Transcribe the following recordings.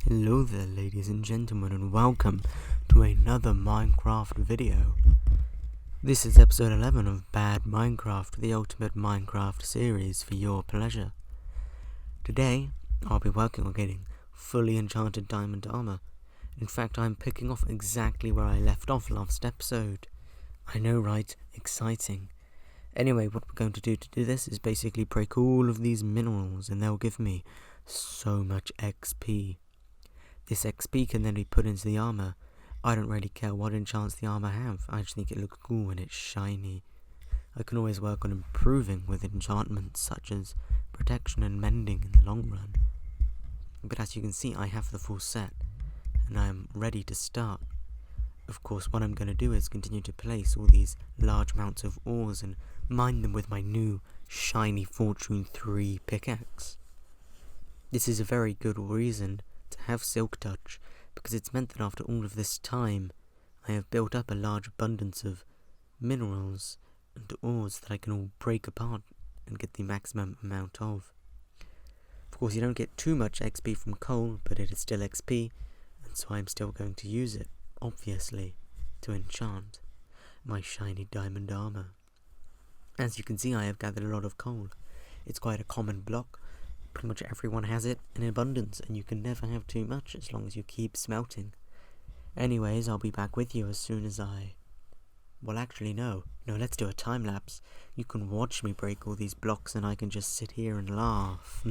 Hello there, ladies and gentlemen, and welcome to another Minecraft video. This is episode 11 of Bad Minecraft, the ultimate Minecraft series for your pleasure. Today, I'll be working on getting fully enchanted diamond armor. In fact, I'm picking off exactly where I left off last episode. I know, right? Exciting. Anyway, what we're going to do this is basically break all of these minerals, and they'll give me so much XP. This XP can then be put into the armor. I don't really care what enchants the armor have, I just think it looks cool when it's shiny. I can always work on improving with enchantments such as protection and mending in the long run. But as you can see, I have the full set, and I am ready to start. Of course, what I'm going to do is continue to place all these large amounts of ores and mine them with my new shiny Fortune 3 pickaxe. This is a very good reason to have Silk Touch, because it's meant that after all of this time, I have built up a large abundance of minerals and ores that I can all break apart and get the maximum amount of. Of course, you don't get too much XP from coal, but it is still XP, and so I'm still going to use it, obviously, to enchant my shiny diamond armor. As you can see, I have gathered a lot of coal. It's quite a common block. Pretty much everyone has it in abundance, and you can never have too much as long as you keep smelting. Anyways, I'll be back with you as soon as well, actually, no, let's do a time lapse. You can watch me break all these blocks, and I can just sit here and laugh.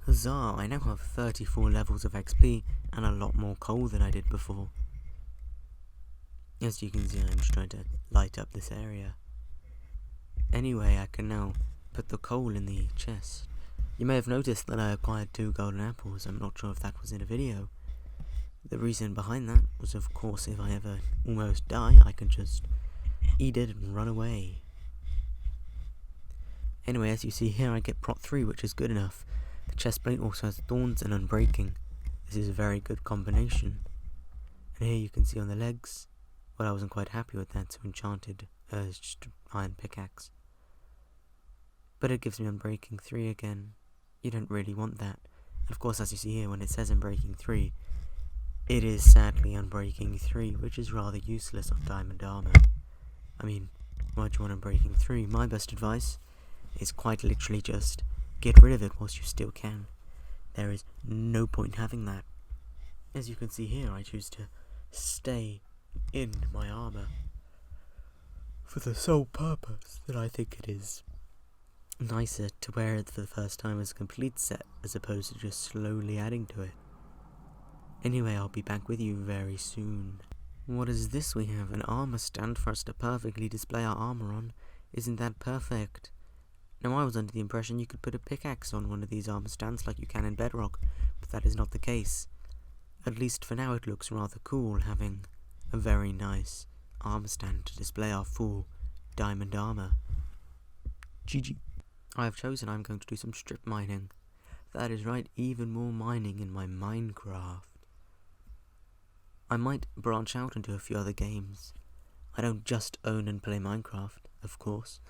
Huzzah, I now have 34 levels of XP and a lot more coal than I did before. As you can see, I'm just trying to light up this area. Anyway, I can now put the coal in the chest. You may have noticed that I acquired 2 golden apples. I'm not sure if that was in a video. The reason behind that was, of course, if I ever almost die, I can just eat it and run away. Anyway, as you see here, I get prot 3, which is good enough. The chestplate also has thorns and unbreaking. This is a very good combination. And here you can see on the legs, well, I wasn't quite happy with that, so enchanted just iron pickaxe. But it gives me unbreaking 3 again. You don't really want that. And of course, as you see here, when it says unbreaking 3, it is sadly unbreaking 3, which is rather useless on diamond armor. I mean, why do you want unbreaking 3? My best advice is quite literally just get rid of it whilst you still can. There is no point having that. As you can see here, I choose to stay in my armor for the sole purpose that I think it is nicer to wear it for the first time as a complete set as opposed to just slowly adding to it. Anyway, I'll be back with you very soon. What is this we have? An armor stand for us to perfectly display our armor on. Isn't that perfect? Now, I was under the impression you could put a pickaxe on one of these armor stands like you can in Bedrock, but that is not the case. At least for now, it looks rather cool having a very nice armor stand to display our full diamond armor. GG. I have chosen I'm going to do some strip mining. That is right, even more mining in my Minecraft. I might branch out into a few other games. I don't just own and play Minecraft, of course.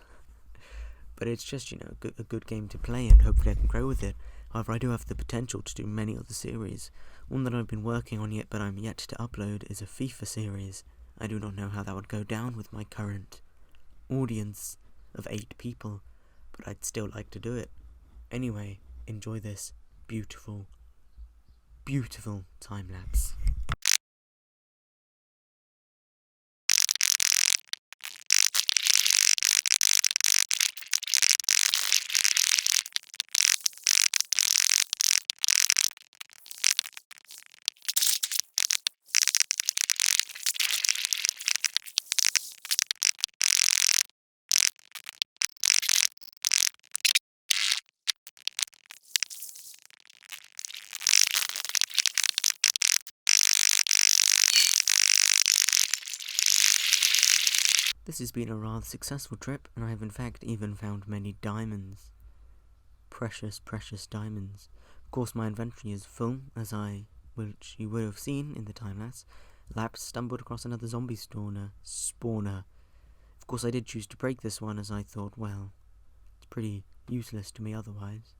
But it's just, a good game to play, and hopefully I can grow with it. However, I do have the potential to do many other series. One that I've been working on yet, but I'm yet to upload, is a FIFA series. I do not know how that would go down with my current audience of 8 people, but I'd still like to do it. Anyway, enjoy this beautiful, beautiful time lapse. This has been a rather successful trip, and I have in fact even found many diamonds. Precious, precious diamonds. Of course, my inventory is full, which you would have seen in the time-lapse, stumbled across another zombie spawner. Of course, I did choose to break this one, as I thought, well, it's pretty useless to me otherwise.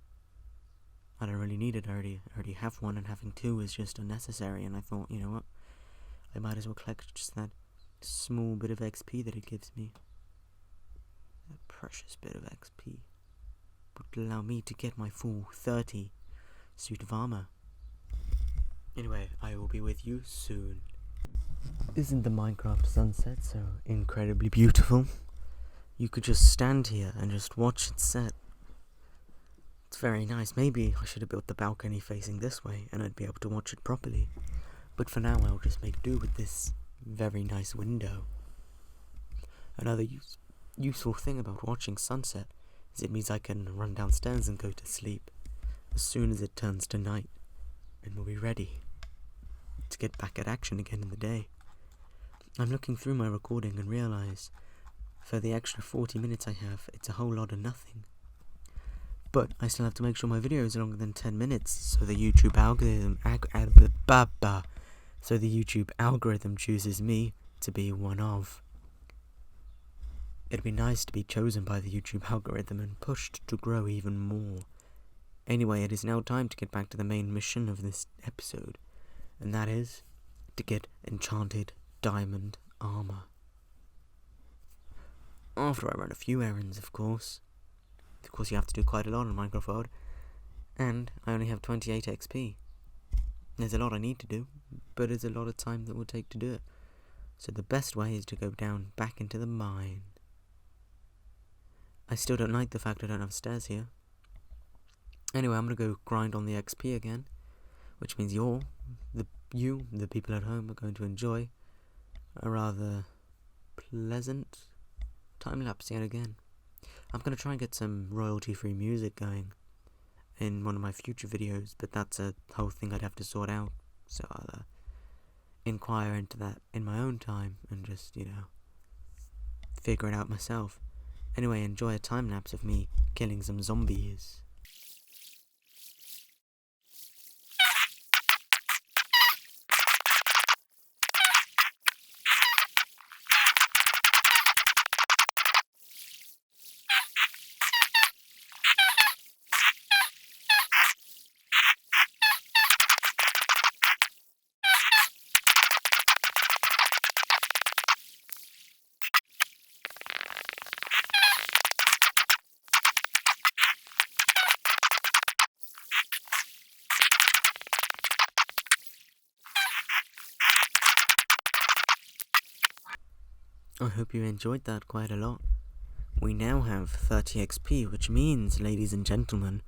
I don't really need it, I already have one, and having two is just unnecessary, and I thought, you know what, I might as well collect just that small bit of XP that it gives me. That precious bit of XP would allow me to get my full 30 suit of armor. Anyway, I will be with you soon. Isn't the Minecraft sunset so incredibly beautiful? You could just stand here and just watch it set. It's very nice. Maybe I should have built the balcony facing this way and I'd be able to watch it properly. But for now I'll just make do with this very nice window. Another useful thing about watching sunset is it means I can run downstairs and go to sleep as soon as it turns to night, and we'll be ready to get back at action again in the day. I'm looking through my recording and realise for the extra 40 minutes I have, it's a whole lot of nothing. But I still have to make sure my videos are longer than 10 minutes, so the YouTube algorithm chooses me to be one of. It'd be nice to be chosen by the YouTube algorithm and pushed to grow even more. Anyway, it is now time to get back to the main mission of this episode, and that is to get enchanted diamond armor. After I run a few errands, of course. Of course, you have to do quite a lot in Minecraft World, and I only have 28 XP. There's a lot I need to do, but it's a lot of time that will take to do it. So the best way is to go down back into the mine. I still don't like the fact I don't have stairs here. Anyway, I'm going to go grind on the XP again, which means the people at home, are going to enjoy a rather pleasant time-lapse yet again. I'm going to try and get some royalty-free music going in one of my future videos, but that's a whole thing I'd have to sort out, so I'll inquire into that in my own time and just, figure it out myself. Anyway, enjoy a time-lapse of me killing some zombies. I hope you enjoyed that quite a lot. We now have 30 XP, which means, ladies and gentlemen,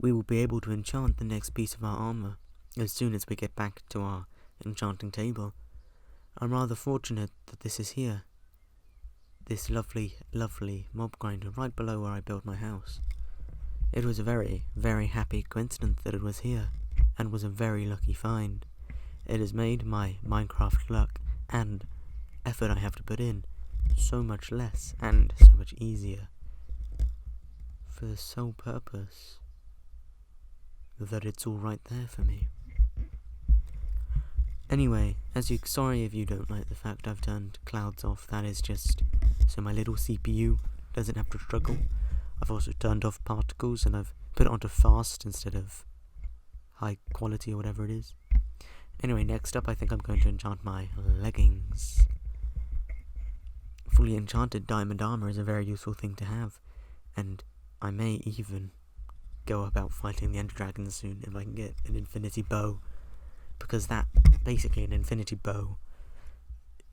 we will be able to enchant the next piece of our armor as soon as we get back to our enchanting table. I'm rather fortunate that this is here. This lovely, lovely mob grinder right below where I built my house. It was a very, very happy coincidence that it was here, and was a very lucky find. It has made my Minecraft luck and effort I have to put in so much less and so much easier, for the sole purpose that it's all right there for me. Anyway, sorry if you don't like the fact I've turned clouds off. That is just so my little CPU doesn't have to struggle. I've also turned off particles and I've put it onto fast instead of high quality or whatever it is. Anyway, next up I think I'm going to enchant my leggings. Fully enchanted diamond armor is a very useful thing to have, and I may even go about fighting the ender dragon soon if I can get an infinity bow, because basically an infinity bow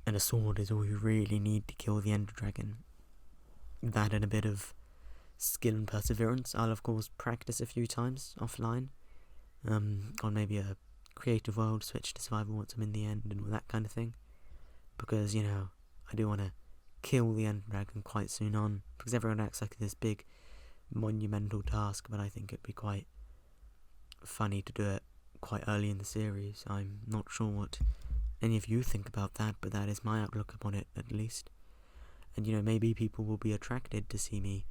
and a sword is all you really need to kill the ender dragon. That and a bit of skill and perseverance. I'll of course practice a few times offline, on maybe a creative world, switch to survival once I'm in the end and all that kind of thing, because I do want to kill the ender dragon quite soon on, because everyone acts like this big monumental task, but I think it'd be quite funny to do it quite early in the series. I'm not sure what any of you think about that, but that is my outlook upon it, at least. And maybe people will be attracted to see me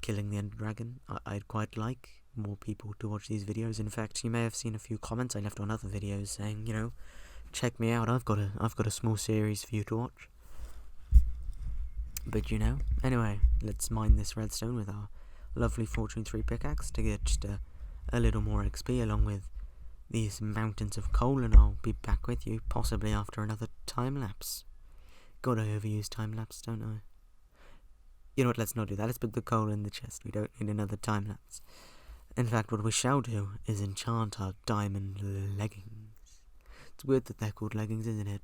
killing the Ender Dragon. I'd quite like more people to watch these videos. In fact, you may have seen a few comments I left on other videos saying, check me out, I've got a small series for you to watch. But anyway, let's mine this redstone with our lovely Fortune 3 pickaxe to get just a little more XP along with these mountains of coal, and I'll be back with you possibly after another time lapse. God, I overuse time lapse, don't I? You know what, let's not do that. Let's put the coal in the chest. We don't need another time lapse. In fact, what we shall do is enchant our diamond leggings. It's weird that they're called leggings, isn't it?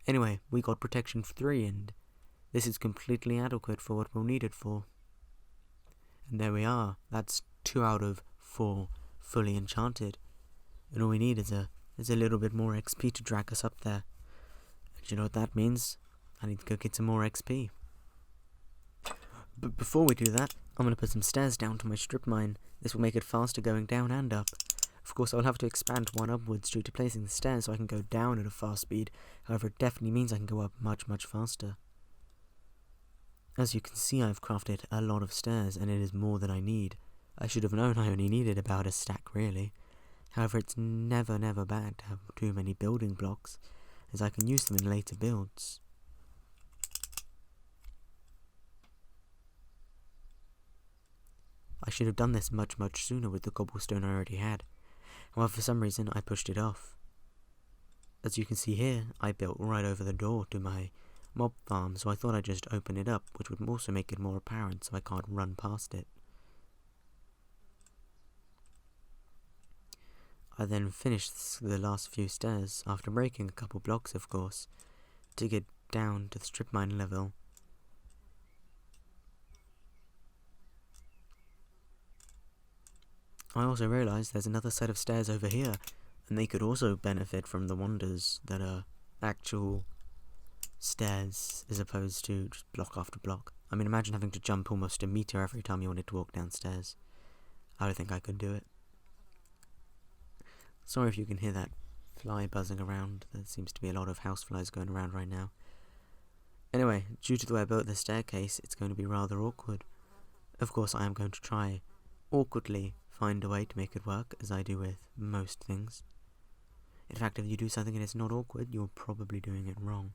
Anyway, we got protection 3, and this is completely adequate for what we'll need it for. And there we are. That's 2 out of 4 fully enchanted. And all we need is a little bit more XP to drag us up there. And you know what that means? I need to go get some more XP. But before we do that, I'm going to put some stairs down to my strip mine. This will make it faster going down and up. Of course, I'll have to expand one upwards due to placing the stairs so I can go down at a fast speed. However, it definitely means I can go up much, much faster. As you can see, I've crafted a lot of stairs, and it is more than I need. I should have known I only needed about a stack, really. However, it's never bad to have too many building blocks, as I can use them in later builds. I should have done this much sooner with the cobblestone I already had. However, for some reason, I pushed it off. As you can see here, I built right over the door to my mob farm, so I thought I'd just open it up, which would also make it more apparent so I can't run past it. I then finished the last few stairs, after breaking a couple blocks of course, to get down to the strip mine level. I also realised there's another set of stairs over here, and they could also benefit from the wonders that are actual stairs as opposed to just block after block. I mean, imagine having to jump almost a meter every time you wanted to walk downstairs. I don't think I could do it. Sorry if you can hear that fly buzzing around. There seems to be a lot of houseflies going around right now. Anyway, due to the way I built the staircase, it's going to be rather awkward. Of course, I am going to try awkwardly find a way to make it work, as I do with most things. In fact, if you do something and it's not awkward, you're probably doing it wrong.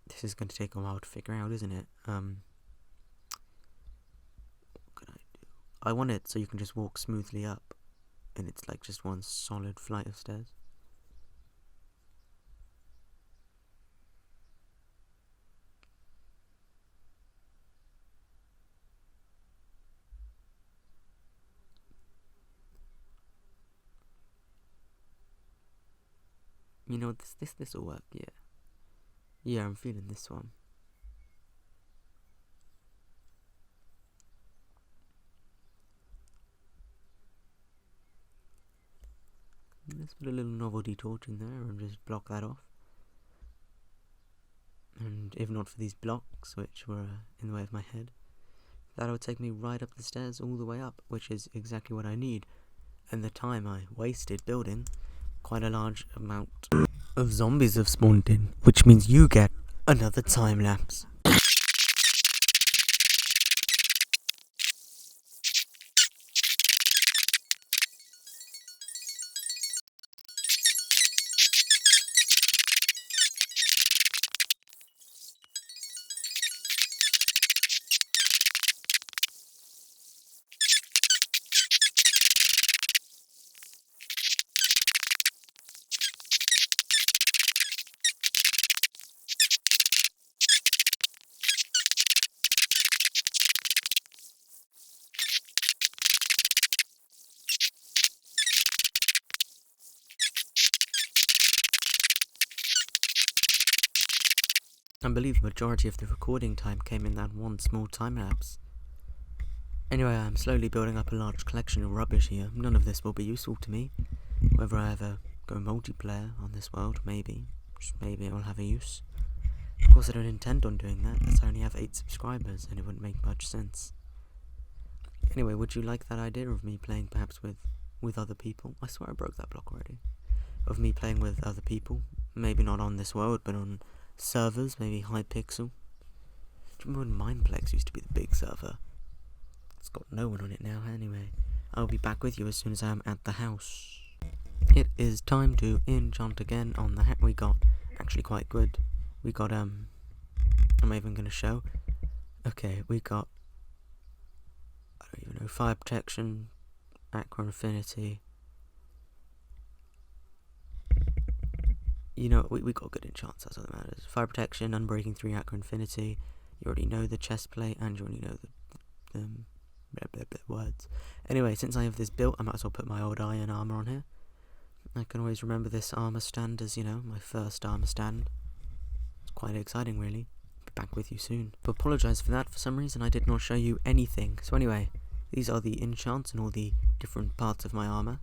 This is going to take a while to figure out, isn't it? What can I do? I want it so you can just walk smoothly up, and it's like just one solid flight of stairs. You know, this will work, yeah. Yeah, I'm feeling this one. Let's put a little novelty torch in there and just block that off. And if not for these blocks, which were in the way of my head, that would take me right up the stairs all the way up, which is exactly what I need. And the time I wasted building, quite a large amount of zombies have spawned in, which means you get another time lapse. I believe the majority of the recording time came in that one small time lapse. Anyway, I'm slowly building up a large collection of rubbish here. None of this will be useful to me. Whether I ever go multiplayer on this world, maybe. Just maybe it will have a use. Of course, I don't intend on doing that, as I only have 8 subscribers, and it wouldn't make much sense. Anyway, would you like that idea of me playing perhaps with other people? I swear I broke that block already. Of me playing with other people, Maybe not on this world, but on servers, maybe Hypixel. Do you remember when Mineplex used to be the big server? It's got no one on it now anyway. I'll be back with you as soon as I'm at the house. It is time to enchant again on the hat. We got actually quite good. We got am I even gonna show? Okay, we got, I don't even know, fire protection, aqua affinity. You know, we got good enchants, that's all that matters. Fire protection, unbreaking 3, aqua infinity. You already know the chest plate, and you already know the blah, blah, blah words. Anyway, since I have this built, I might as well put my old iron armour on here. I can always remember this armour stand as, you know, my first armour stand. It's quite exciting, really. Be back with you soon. But apologise for that, for some reason I did not show you anything. So anyway, these are the enchants and all the different parts of my armour.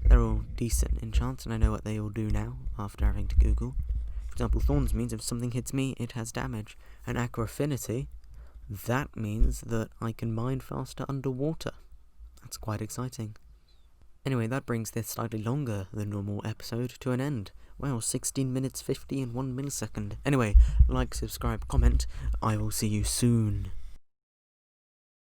They're all decent enchants, and I know what they all do now, after having to Google. For example, Thorns means if something hits me, it has damage. And Aqua Affinity, that means that I can mine faster underwater. That's quite exciting. Anyway, that brings this slightly longer than normal episode to an end. Wow, 16 minutes 50 and 1 millisecond. Anyway, like, subscribe, comment. I will see you soon.